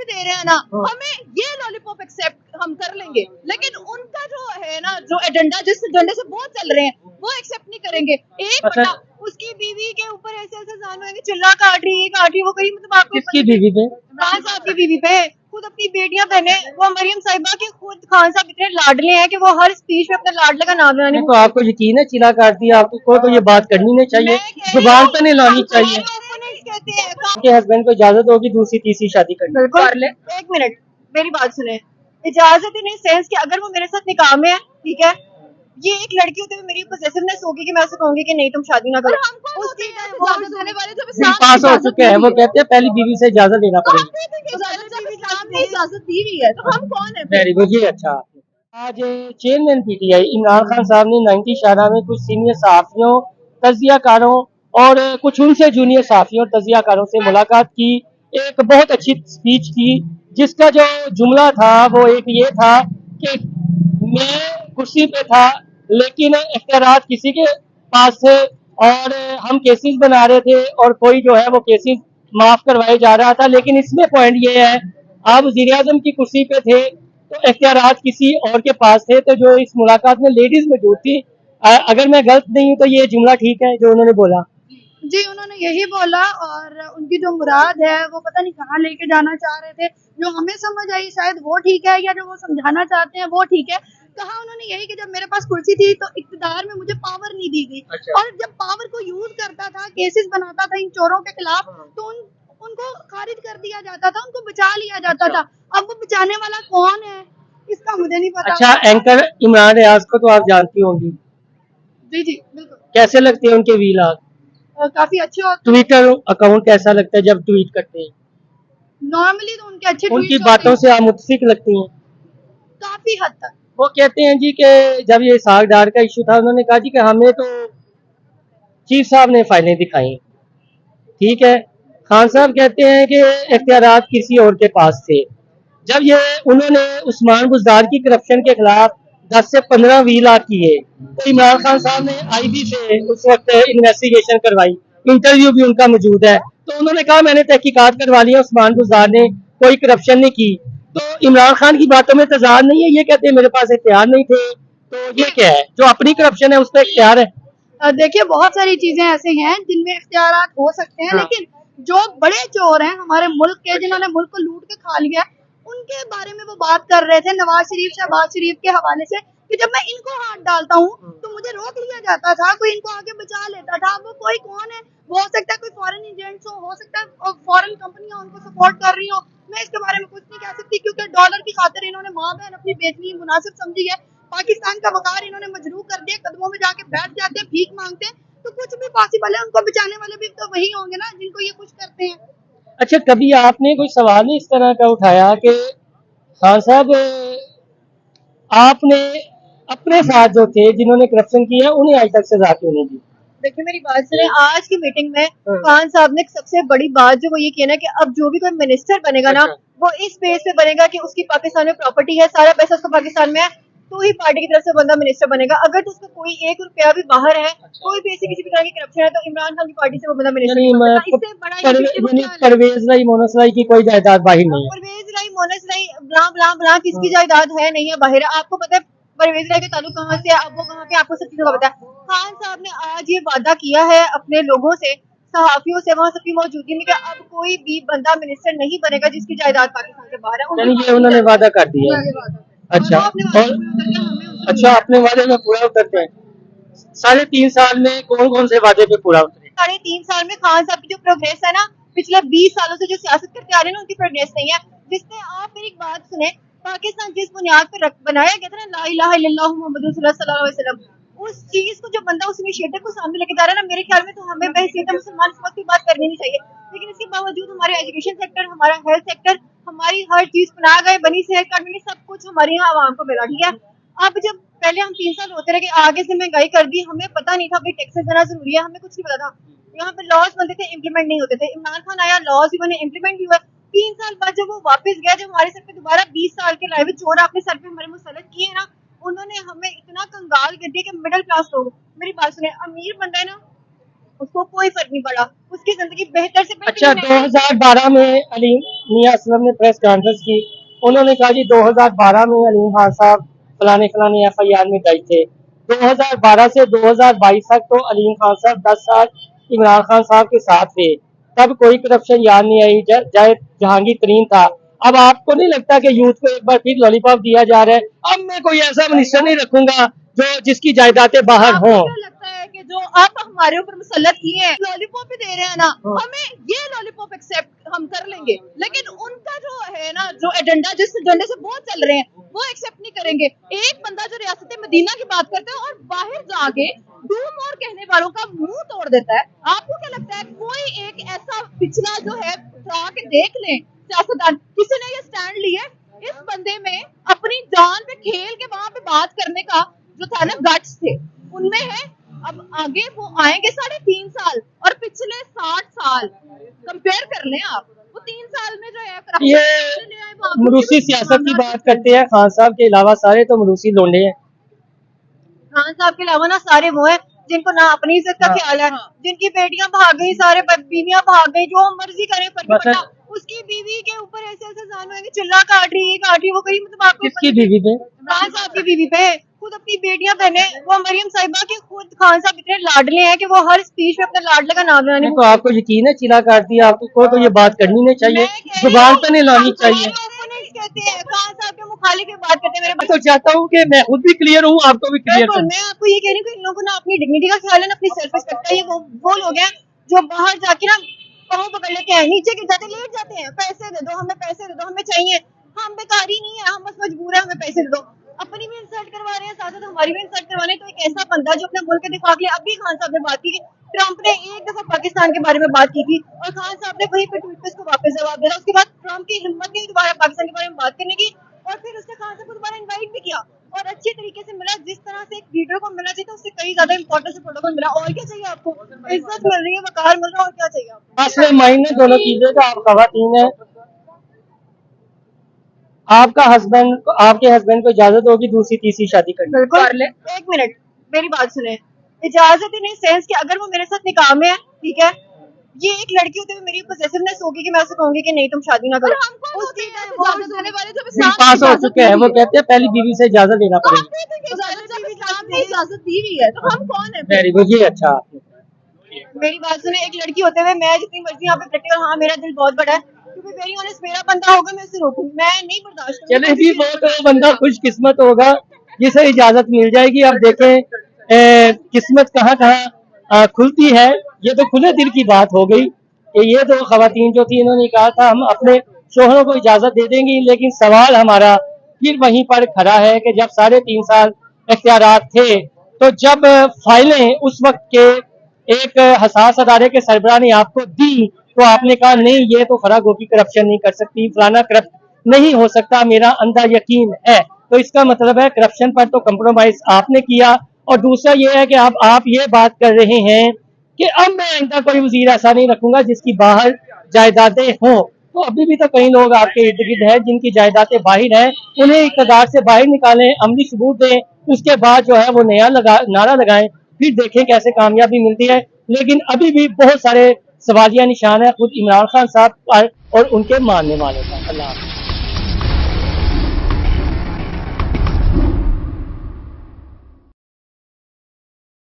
भी दे रहे हैं ना, हमें ये लॉलीपॉप एक्सेप्ट हम कर लेंगे, लेकिन उनका जो है ना, जो एजेंडा जिस एजेंडे से बहुत चल रहे हैं वो एक्सेप्ट नहीं करेंगे। एक अच्छा। बंदा उसकी बीवी के ऊपर ऐसे ऐसे जानवर है कि चिल्ला काट रही है वो कहीं, मतलब आपको किसकी बीवी पे? खान साहब की बीवी पे, खुद अपनी बेटियां बहने, वो मरियम साहिबा के खुद खान साहब इतने लाडले हैं कि वो हर स्पीच में अपने लाडले का नाम लेने। तो आपको यकीन है चिल्ला काट दिया आपको, तो ये बात करनी नहीं चाहिए, जुबान पे नहीं लानी चाहिए। कहते हैं आपके हस्बैंड को इजाजत होगी दूसरी तीसरी शादी करने की? कर ले। एक मिनट मेरी बात सुने, इजाजत ही नहीं सेंस कि अगर वो मेरे साथ निकाह में है, ठीक है, ये एक लड़की होते हुए मेरी पोजेसिवनेस होगी कि मैं उससे कहूंगी कि नहीं तुम शादी ना करो। उसकी इजाजत देने वाले जब बिल पास हो चुके हैं, वो कहते हैं पहली बीवी से इजाजत लेना पड़ेगी। इस्लाम ने इजाजत दी हुई है तो हम कौन है? वेरी गुड, ये अच्छा। आज चेयरमैन पीटीआई इमरान खान साहब ने 90 शारा में कुछ सीनियर सहाफियों, तजियाकारों और कुछ उनसे जूनियर सहाफियों और तजियाकारों से मुलाकात की। एक बहुत अच्छी स्पीच की जिसका जो जुमला था वो एक ये था कि मैं कुर्सी पे था लेकिन इख्तियारात किसी के पास थे और हम केसेस बना रहे थे और कोई जो है वो केसेस माफ करवाए जा रहा था, लेकिन इसमें पॉइंट ये है आप वजीर आजम की कुर्सी पे थे तो इख्तियारात किसी और के पास थे। तो जो इस मुलाकात में लेडीज मौजूद थी, अगर मैं गलत नहीं हूँ तो ये जुमला ठीक है जो उन्होंने बोला? जी उन्होंने यही बोला, और उनकी जो मुराद है वो पता नहीं कहाँ लेके जाना चाह रहे थे, जो हमें समझ आई शायद वो ठीक है, या जो वो समझाना चाहते हैं वो ठीक है। कहा उन्होंने यही कि जब मेरे पास कुर्सी थी तो इक्तदार में मुझे पावर नहीं दी गई। अच्छा। और जब पावर को यूज करता था, केसेस बनाता था इन चोरों के खिलाफ, तो उनको खारिज कर दिया जाता था, उनको बचा लिया जाता था। अब वो बचाने वाला कौन है इसका मुझे नहीं पता। अच्छा, एंकर इमरान रियाज को तो आप जानती होंगी, जी जी बिल्कुल। कैसे लगते हैं उनके वीलॉग? काफी अच्छे होते हैं। ट्विटर अकाउंट कैसा लगता है जब ट्वीट करते हैं? नॉर्मली तो उनके अच्छे उनकी ट्वीट्स बातों होते से आप मुत्फिक लगती हैं? हैं काफी हद तक। वो कहते हैं जी कि जब ये साग डार का इशू था उन्होंने कहा जी कि हमें तो चीफ साहब ने फाइलें दिखाई, ठीक है, खान साहब कहते हैं कि इख्तियारात किसी और के पास थे। जब ये उन्होंने उस्मान बुज़दार की करप्शन के खिलाफ 10 से 15 वीला किए तो इमरान खान साहब ने आईबी से उस वक्त इन्वेस्टिगेशन करवाई, इंटरव्यू भी उनका मौजूद है, तो उन्होंने कहा मैंने तहकीकात करवा लिया, उस्मान बुज़दार ने कोई करप्शन नहीं की। तो इमरान खान की बातों में तजाद नहीं है, ये कहते हैं मेरे पास इख्तियार नहीं थे, तो ये क्या है जो अपनी करप्शन है उस पर इख्तियार है? देखिए बहुत सारी चीजें ऐसे हैं जिनमें इख्तियारात हो सकते हैं, लेकिन जो बड़े चोर हैं हमारे मुल्क के, जिन्होंने मुल्क को लूट के खा लिया, उनके बारे में वो बात कर रहे थे नवाज शरीफ, शहबाज शरीफ के हवाले से, कि जब मैं इनको हाथ डालता हूँ तो मुझे रोक लिया जाता था, कोई इनको आगे बचा लेता था। वो कोई कौन है? वो हो सकता है कोई फॉरेन एजेंट्स हो सकता है फॉरेन कंपनियां उनको सपोर्ट कर रही हो। मैं इसके बारे में कुछ नहीं कह सकती, क्योंकि डॉलर की खातिर इन्होंने माँ बहन अपनी बेचनी मुनासिब समझी है। पाकिस्तान का वकार इन्होंने मजरूह कर दिया, कदमों में जाके बैठ जाते हैं, भीख मांगते हैं। तो कुछ भी पॉसिबल है, उनको बचाने वाले भी तो वही होंगे ना जिनको ये कुछ करते हैं। अच्छा, कभी आपने कोई सवाल इस तरह का उठाया कि खान साहब आपने अपने साथ जो थे जिन्होंने करप्शन किया उन्हें आज तक सजा क्यों नहीं दी? देखिए मेरी बात सुने, आज की मीटिंग में खान साहब ने सबसे बड़ी बात जो वो ये कहना कि अब जो भी कोई मिनिस्टर बनेगा ना, वो इस बेस पे बनेगा कि उसकी पाकिस्तान में प्रॉपर्टी है, सारा पैसा उसका पाकिस्तान में है, तो ही पार्टी की तरफ से बंदा मिनिस्टर बनेगा। अगर तो उसका कोई 1 रुपया भी बाहर है, कोई भी ऐसी किसी भी तरह की करप्शन है, तो इमरान खान की पार्टी से वो बंदा मिनिस्टर नहीं बन सकता। इससे बड़ा परवेज लाई मोनस लाई की कोई जायदाद बाहर नहीं है। परवेज लाई मोनस लाई ब्ला ब्ला ब्ला किसकी जायदाद है नहीं है बाहर। आपको पता है परवेज राय के ताल्लुक कहाँ से है, अब वो कहाँ के, आपको सब चीजों का पता है। खान साहब ने आज ये वादा किया है अपने लोगों से, सहाफियों से, वहाँ सबकी मौजूदगी में, कि अब कोई भी बंदा मिनिस्टर नहीं बनेगा जिसकी जायदाद पाकिस्तान के बाहर है। ये उन्होंने वादा कर दिया। अच्छा, और अच्छा अपने वादे में पूरा उतरते हैं? 3.5 साल में कौन कौन से वादे पे पूरा उतरे? 3.5 साल में खान साहब की जो प्रोग्रेस है ना, पिछले 20 सालों से जो सियासत करते आ रहे हैं ना, उनकी प्रोग्रेस नहीं है। जिससे आप मेरी एक बात सुने, पाकिस्तान जिस बुनियाद पर बनाया गया था ना, ला इलाहा इल्लल्लाह मुहम्मदुर रसूलुल्लाह सल्लल्लाहु अलैहि वसल्लम, उस चीज को जो बंदा उस इनिशिएटिव को सामने लेके जा रहा है ना, मेरे ख्याल में तो हमें बहसीयत मुसलमान इस वक्त की बात करनी नहीं चाहिए। लेकिन इसके बावजूद हमारे एजुकेशन सेक्टर, हमारा हेल्थ सेक्टर, हमारी हर चीज बना गए, बनी सेहत कार्ड में, सब कुछ हमारे यहाँ आवाम को मिला, ठीक है। अब जब पहले हम 3 साल होते रहे कि आगे से महंगाई कर दी, हमें पता नहीं था भाई टैक्सेस देना जरूरी है, हमें कुछ नहीं पता था। यहाँ पे लॉज बनते थे, इम्प्लीमेंट नहीं होते थे। इमरान खान आया, लॉज भी बने, इम्प्लीमेंट भी हुआ। 3 साल बाद जब वो वापस गया, जब हमारे सर पे दोबारा 20 साल के लाइव चोर आपने सर पे हमारे मुसलत किए ना, उन्होंने हमें इतना कंगाल कर दिया कि मिडिल क्लास लोग, मेरी बात सुने, अमीर बंदा है ना, उसको कोई फर्क नहीं पड़ा, उसकी जिंदगी बेहतर से अच्छा, बेहतर 2012 में अली मियां असलम ने प्रेस कॉन्फ्रेंस की। उन्होंने कहा जी 2012 में अलीम खान साहब फलाने फलाने FIR में दर्ज थे। 2012 से 2022 तक तो अलीम खान साहब 10 साल इमरान खान साहब के साथ थे, तब कोई करप्शन याद नहीं आई, चाहे जहांगीर तरीन था। अब आपको नहीं लगता कि यूथ को एक बार फिर लॉलीपॉप दिया जा रहा है? अब मैं कोई ऐसा मिनिस्टर नहीं रखूंगा जो जिसकी जायदादें बाहर आपको हों। क्या लगता है कि जो आप हमारे ऊपर मुसल्लत किए हैं, लॉलीपॉप ही दे रहे हैं ना, हमें ये लॉलीपॉप एक्सेप्ट हम कर लेंगे, लेकिन उनका जो है ना, जो एजेंडा जिस एजेंडे से बहुत चल रहे हैं, वो एक्सेप्ट नहीं करेंगे। एक बंदा जो रियासत मदीना की बात करता है और बाहर जाके डूम और कहने वालों का मुंह तोड़ देता है। आपको क्या लगता है कोई एक ऐसा पिछला जो है उठा के देख लें सियासतदान, किसी ने ये स्टैंड लिया है? इस बंदे में अपनी जान पे खेल के वहां पे बात करने का जो था ना गट्स थे, उनमें है। अब आगे वो आएंगे 3.5 साल और पिछले 60 साल कंपेयर कर लें आप, वो 3 साल में जो है ये मरूसी सियासत की बात करते हैं। खान साहब के अलावा सारे तो मरूसी लोंडे हैं। खान साहब के अलावा ना सारे वो हैं जिनको ना अपनी इज्जत का ख्याल है, जिनकी बेटियां भाग गई, सारे बीवियां भाग गई, जो मर्जी करे फर्क नहीं पड़ता। उसकी बीवी के ऊपर ऐसे ऐसे जान होंगे, चिल्ला काट रही है, वो कहीं मतलब आपको किसकी बीवी पे? खान साहब की बीवी पे। खुद अपनी बेटियां बहने, वो मरियम साहिबा के खुद खान साहब इतने लाडले हैं कि वो हर स्पीच में अपने लाडले का नाम लेने तो आपको यकीन है चिल्ला काटती है? आपको तो ये बात करनी नहीं चाहिए, जुबान पे नहीं लानी चाहिए। कहते हैं खान साहब के मुखालिफ की बात करते हैं। मैं तो चाहता हूँ कि मैं खुद भी क्लियर हूँ, आपको भी क्लियर बिल्कुल, मैं आपको ये कह रही हूँ कि इन लोगों को ना अपनी डिग्निटी का ख्याल है ना अपनी सेल्फ रिस्पेक्ट का। ये वो लोग हैं जो बाहर जाके ना पाँव पकड़ लेते हैं, नीचे गिर जाते, लेट जाते हैं, पैसे दे दो हमें, पैसे दे दो हमें चाहिए। हम बेकारी नहीं है, हम बस मजबूर है, हमें पैसे दे दो। अपनी भी इंसल्ट करवा रहे हैं, साथ साथ हमारी भी इंसल्ट करवा रहे हैं। तो एक ऐसा बंदा जो अपने मुल्क के दिफा के लिए, अभी खान साहब ने बात की, ट्रंप ने एक दफा पाकिस्तान के बारे में बात की थी और खान साहब ने वहीं पे ट्वीट पे इसको वापस जवाब दिया। उसके बाद ट्रंप की हिम्मत नहीं दोबारा पाकिस्तान के बारे में बात करने की, और फिर उसने खान साहब को दोबारा इन्वाइट भी किया और अच्छी तरीके से मिला, जिस तरह से एक लीडर को मिलना चाहिए था उससे कई ज्यादा इंपॉर्टेंस से प्रोटोकॉल मिला। और क्या चाहिए आपको? इज्जत मिल रही है, वकार मिल रहा है, और क्या चाहिए आपको? असले मायने दोनों चीजें का आप खवातीन है। आपका हस्बैंड, आपके हस्बैंड को इजाजत होगी दूसरी तीसरी शादी करने? बिल्कुल। एक मिनट मेरी बात सुने, इजाजत इन सेंस कि अगर वो मेरे साथ निकाह में है, ठीक है, ये एक लड़की होते हुए मेरी पोजेसिवनेस होगी कि मैं उसे कहूंगी कि नहीं तुम शादी ना करो। उसकी इजाजत देने वाले जब बिल पास हो चुके हैं, वो कहते हैं पहली बीवी से इजाजत लेना पड़ेगा। इजाजत दी हुई है तो हम कौन है? वेरी गुड, ये अच्छा आपने। मेरी बात सुने, एक लड़की होते हुए मैं जितनी मर्जी यहाँ पे प्रैक्टिकल, हाँ मेरा दिल बहुत बड़ा है, क्योंकि वेरी ऑनेस्ट मेरा बंदा होगा मैं उसे रोकूंगी, मैं नहीं बर्दाश्त करूंगी। चले जी, वो तो बंदा खुशकिस्मत होगा जिसे इजाजत मिल जाएगी। अब देखें किस्मत कहाँ कहाँ खुलती है। ये तो खुले दिल की बात हो गई कि ये तो खवातीन जो थी इन्होंने कहा था हम अपने शोहरों को इजाजत दे देंगी, लेकिन सवाल हमारा फिर वहीं पर खड़ा है कि जब 3.5 साल इख्तियारात थे, तो जब फाइलें उस वक्त के एक हसास अदारे के सरबराह ने आपको दी तो आपने कहा नहीं ये तो फरा गोपी करप्शन नहीं कर सकती, फलाना करप्ट नहीं हो सकता, मेरा अंधा यकीन है। तो इसका मतलब है करप्शन पर तो कंप्रोमाइज आपने किया। और दूसरा ये है कि आप ये बात कर रहे हैं कि अब मैं आइंदा कोई वजीर ऐसा नहीं रखूंगा जिसकी बाहर जायदादें हों। तो अभी भी तो कई लोग आपके इर्द गिर्द हैं जिनकी जायदादें बाहर हैं, उन्हें इक़्तिदार से बाहर निकालें, अमली सबूत दें, उसके बाद जो है वो नया नारा लगाएं, फिर देखें कैसे कामयाबी मिलती है। लेकिन अभी भी बहुत सारे सवालिया निशान है खुद इमरान खान साहब पर और उनके मानने वालों का। अल्लाह।